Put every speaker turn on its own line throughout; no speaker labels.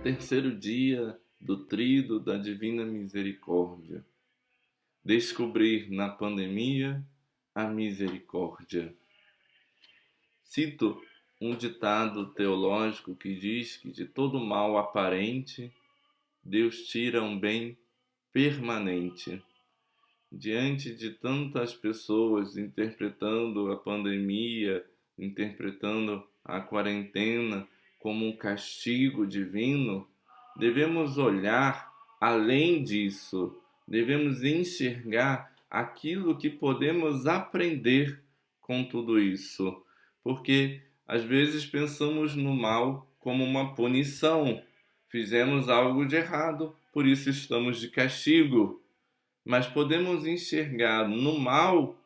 Terceiro dia do Tríduo da Divina Misericórdia. Descobrir na pandemia a misericórdia. Cito um ditado teológico que diz que de todo mal aparente, Deus tira um bem permanente. Diante de tantas pessoas interpretando a pandemia, interpretando a quarentena como um castigo divino, devemos olhar além disso, devemos enxergar aquilo que podemos aprender com tudo isso, porque às vezes pensamos no mal como uma punição. Fizemos algo de errado, por isso estamos de castigo. Mas podemos enxergar no mal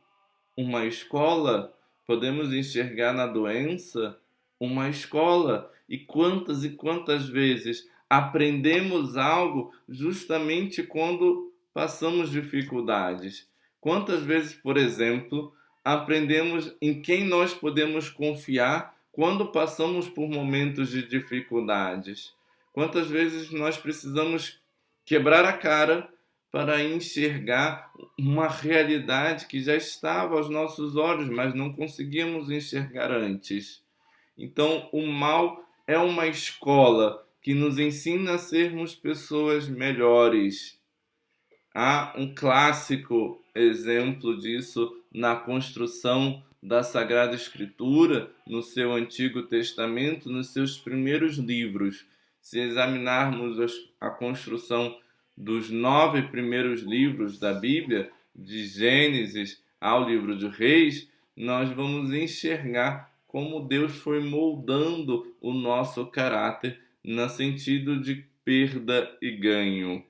uma escola, podemos enxergar na doença uma escola. E quantas vezes aprendemos algo justamente quando passamos dificuldades? Quantas vezes, por exemplo, aprendemos em quem nós podemos confiar quando passamos por momentos de dificuldades? Quantas vezes nós precisamos quebrar a cara para enxergar uma realidade que já estava aos nossos olhos, mas não conseguíamos enxergar antes? Então, o mal é uma escola que nos ensina a sermos pessoas melhores. Há um clássico exemplo disso na construção da Sagrada Escritura, no seu Antigo Testamento, nos seus primeiros livros. Se examinarmos a construção dos 9 primeiros livros da Bíblia, de Gênesis ao livro de Reis, nós vamos enxergar como Deus foi moldando o nosso caráter no sentido de perda e ganho.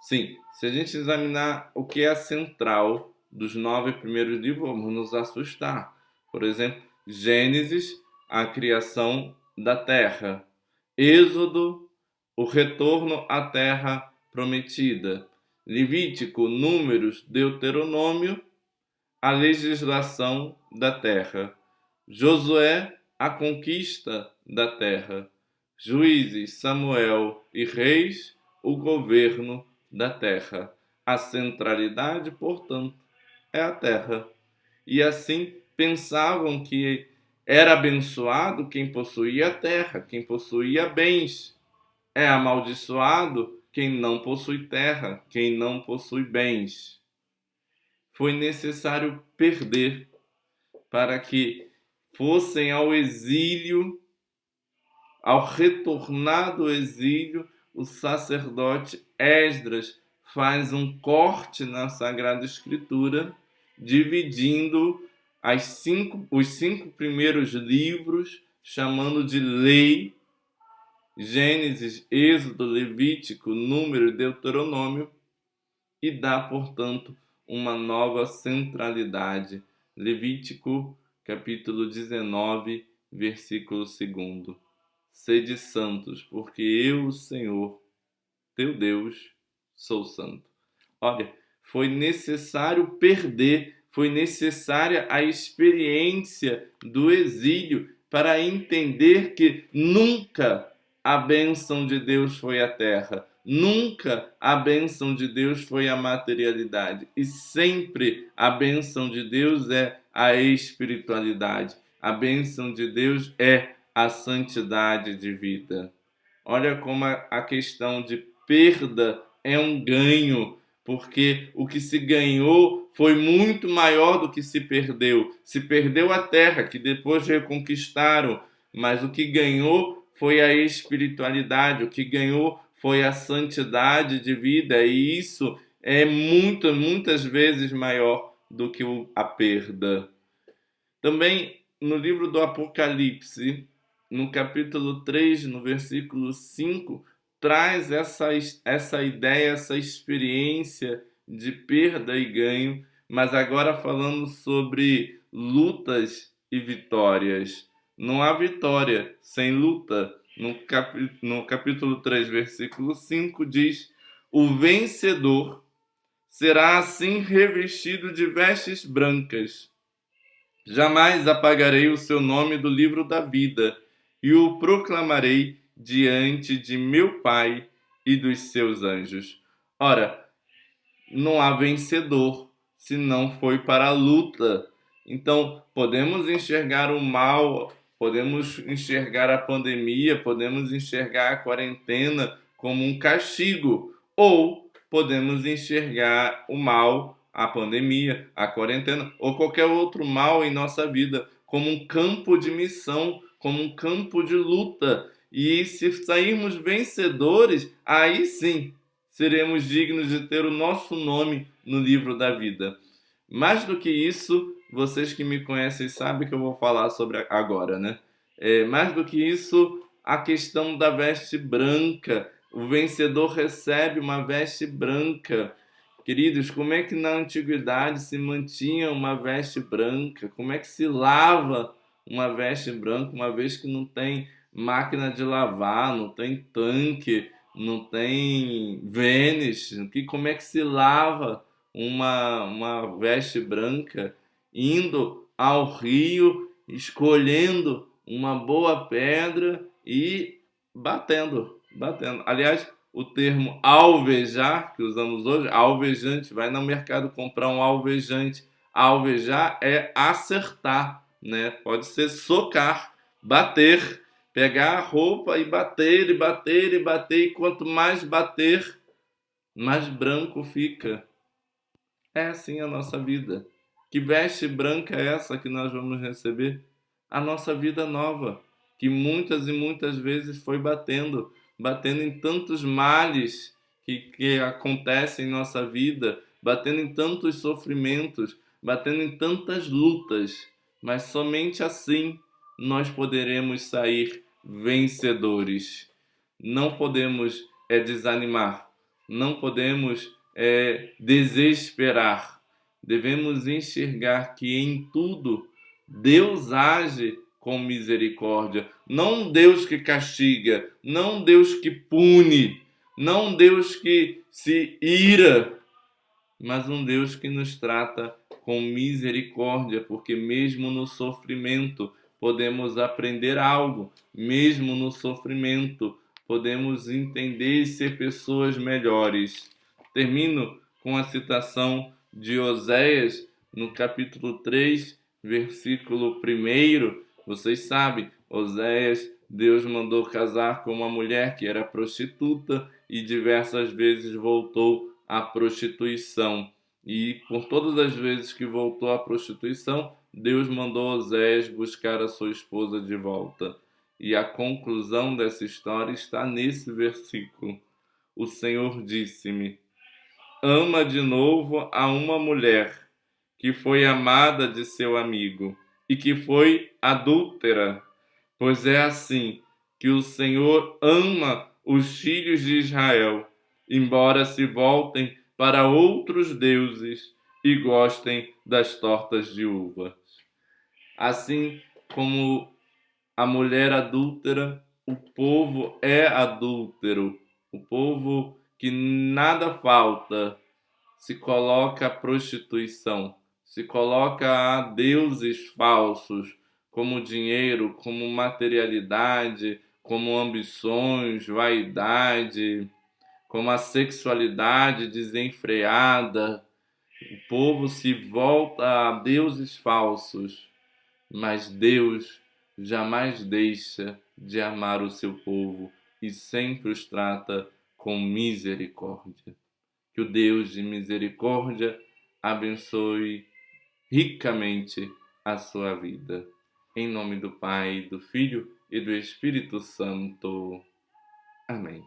Sim, se a gente examinar o que é a central dos 9 primeiros livros, vamos nos assustar. Por exemplo, Gênesis, a criação da terra. Êxodo, o retorno à terra prometida. Levítico, Números, Deuteronômio, a legislação da terra. Josué, a conquista da terra. Juízes, Samuel e Reis, o governo da terra. A centralidade, portanto, é a terra. E assim pensavam que era abençoado quem possuía a terra, quem possuía bens. É amaldiçoado quem não possui terra, quem não possui bens. Foi necessário perder para que fossem ao exílio, ao retornar do exílio, o sacerdote Esdras faz um corte na Sagrada Escritura, dividindo os 5 primeiros livros, chamando de lei, Gênesis, Êxodo, Levítico, Número e Deuteronômio, e dá, portanto, uma nova centralidade. Levítico, capítulo 19, versículo 2. Sede santos, porque eu, o Senhor, teu Deus, sou santo. Olha, foi necessário perder, foi necessária a experiência do exílio para entender que nunca a bênção de Deus foi a terra, nunca a bênção de Deus foi a materialidade, e sempre a bênção de Deus é a espiritualidade, a bênção de Deus é a santidade de vida. Olha como a questão de perda é um ganho, porque o que se ganhou foi muito maior do que se perdeu. Se perdeu a terra, que depois reconquistaram, mas o que ganhou foi a espiritualidade, o que ganhou foi a santidade de vida, e isso é muitas vezes maior do que a perda. Também no livro do Apocalipse, no capítulo 3, no versículo 5, traz essa ideia, essa experiência de perda e ganho, mas agora falando sobre lutas e vitórias. Não há vitória sem luta. No capítulo 3, versículo 5, diz: o vencedor será assim revestido de vestes brancas. Jamais apagarei o seu nome do livro da vida, e o proclamarei diante de meu Pai e dos seus anjos. Ora, não há vencedor se não foi para a luta. Então, podemos enxergar o mal, podemos enxergar a pandemia, podemos enxergar a quarentena como um castigo, ou podemos enxergar o mal, a pandemia, a quarentena, ou qualquer outro mal em nossa vida como um campo de missão, como um campo de luta. E se sairmos vencedores, aí sim seremos dignos de ter o nosso nome no livro da vida. Mais do que isso, vocês que me conhecem sabem que eu vou falar sobre agora, né? Mais do que isso, a questão da veste branca. O vencedor recebe uma veste branca. Queridos, como é que na antiguidade se mantinha uma veste branca? Como é que se lava uma veste branca, uma vez que não tem máquina de lavar, não tem tanque, não tem Vênus? Como é que se lava uma veste branca? Indo ao rio, escolhendo uma boa pedra e batendo. Aliás, o termo alvejar, que usamos hoje, alvejante, vai no mercado comprar um alvejante. Alvejar é acertar, né? Pode ser socar, bater, pegar a roupa e bater, e bater, e bater, e quanto mais bater, mais branco fica. É assim a nossa vida. Que veste branca é essa que nós vamos receber? A nossa vida nova, que muitas e muitas vezes foi batendo em tantos males que acontecem em nossa vida, batendo em tantos sofrimentos, batendo em tantas lutas, mas somente assim nós poderemos sair vencedores. Não podemos desanimar, não podemos desesperar. Devemos enxergar que em tudo Deus age com misericórdia. Não um Deus que castiga, não um Deus que pune, não um Deus que se ira, mas um Deus que nos trata com misericórdia, porque mesmo no sofrimento podemos aprender algo, mesmo no sofrimento podemos entender e ser pessoas melhores. Termino com a citação de Oséias, no capítulo 3, versículo 1. Vocês sabem, Oséias, Deus mandou casar com uma mulher que era prostituta e diversas vezes voltou à prostituição. E por todas as vezes que voltou à prostituição, Deus mandou Oséias buscar a sua esposa de volta. E a conclusão dessa história está nesse versículo. O Senhor disse-me: ama de novo a uma mulher que foi amada de seu amigo e que foi adúltera, pois é assim que o Senhor ama os filhos de Israel, embora se voltem para outros deuses e gostem das tortas de uvas. Assim como a mulher adúltera, o povo é adúltero, o povo que nada falta se coloca à prostituição, se coloca a deuses falsos, como dinheiro, como materialidade, como ambições, vaidade, como a sexualidade desenfreada. O povo se volta a deuses falsos, mas Deus jamais deixa de amar o seu povo e sempre os trata com misericórdia. Que o Deus de misericórdia abençoe ricamente a sua vida. Em nome do Pai, do Filho e do Espírito Santo. Amém.